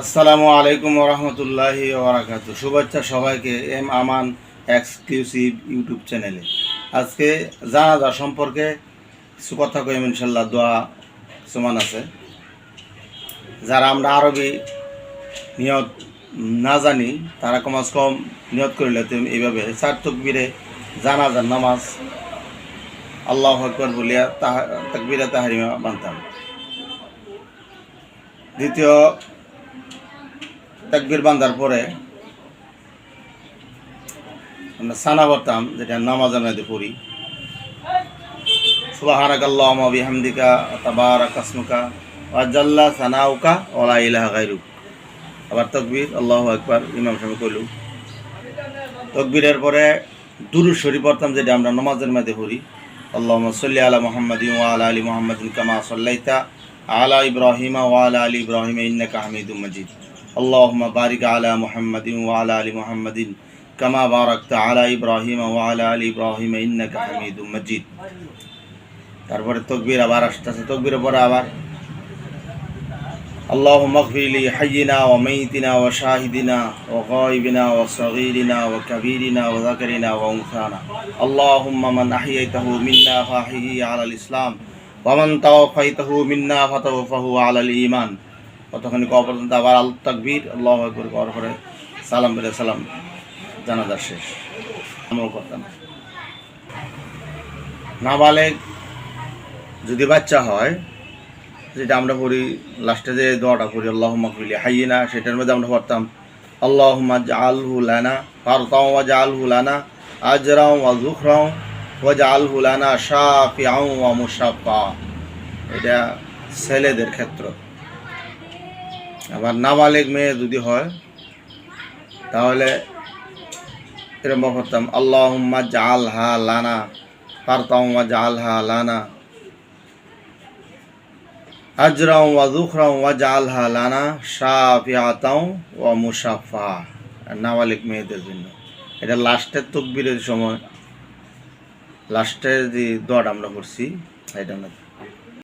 আসসালামু আলাইকুম ওরহমতুল্লাহি ওবরাকাতুহু। শুভেচ্ছা সবাইকে এম আমান এক্সক্লুসিভ ইউটিউব চ্যানেলে। আজকে জানাজা সম্পর্কে কিছু কথা কইম ইনশাল্লাহ। দোয়া সমান আছে। যারা আমরা আরবি নিয়ত না জানি তারা কমাস কম নিয়ত করিলে তুমি এইভাবে চার তকবীরে জানাজার নামাজ আল্লাহু আকবার বলিয়া তাকবীরে তাহরিমা বানতাম। দ্বিতীয় তাকবীর বান্ধার পরে আমরা সানা পড়তাম, যেটা নামাজের মধ্যে পড়ি। সুবহানাকাল্লাহুম্মা ওয়া বিহামদিকা তাবারাকা ইসমুকা ওয়া জাল্লা সানাউকা ওয়া লা ইলাহা গায়রুক। আবার তাকবীর আল্লাহু আকবার ইমাম সাহেব কইলু। তাকবীরের পরে দুরূদ শরীফ পড়তাম, যেটা আমরা নামাজের মধ্যে পড়ি। আল্লাহুম্মা সাল্লি আলা মুহাম্মাদিন ওয়া আলা আলি মুহাম্মাদিন কামা সাল্লাইতা আলা ইব্রাহিমা ওয়া আলা আলি ইব্রাহিমা ইন্নাকা হামিদুম মাজিদ। আল্লাহুম্মা বারিক আলা মুহাম্মাদিন ওয়া আলা আলি মুহাম্মাদিন কামা বারাকতা আলা ইব্রাহিমা ওয়া আলা আলি ইব্রাহিমা ইন্নাকা হামিদুম মাজিদ। তারপরে তাকবীর আবার আসতেছে। তাকবীরের পরে আবার আল্লাহুম্মা ইগফির লি হাইয়িনা ওয়া মাইয়িতিনা ওয়া শাহিদিনা ওয়া গায়িবিনা ওয়া সগীরিনা ওয়া কাবীরিনা ওয়া যাকারিনা ওয়া উনসানা। আল্লাহুম্মা মান আহইয়াতাহু মিন্না ফাহইহি আলাল ইসলাম ওয়া মান তাওয়াফাইতাহু মিন্না ফাতাওয়াফাহু আলাল ঈমান। কতখানি কওয়া পর্যন্ত আবার তাকবীর আল্লাহু আকবার করার পরে সালাম বলে সালাম, জানাজা শেষ। আমল করতাম। নাবালেগ যদি বাচ্চা হয়, যেটা আমরা পড়ি লাস্টে যে দোয়াটা পড়ি আল্লাহুম্মা ইগফির লি হাইয়িনা, সেটার মধ্যে আমরা পড়তাম আল্লাহুম্মা জাআলহু লানা ফারতাও ওয়া জাআলহু লানা আজরাও ওয়া যুখরাও ওয়া জাআলহু লানা শাফিআও ওয়া মুশাফফা। এটা ছেলেদের ক্ষেত্র। আবার নাবালেগ মেয়ে যদি হয় তাহলে এরকম পড়তাম আল্লাহুম্মা জাআলহা লানা ফারতাও ওয়া জাআলহা লানা আজরাও ওয়া যুখরাও ওয়া জাআলহা লানা শাফিআতাও ওয়া মুশাফফা। নাবালিগ মেয়েদের জন্য এটা লাস্টের তাকবীরের সময়, লাস্টের যে দোয়াটা আমরা করছি এটা না।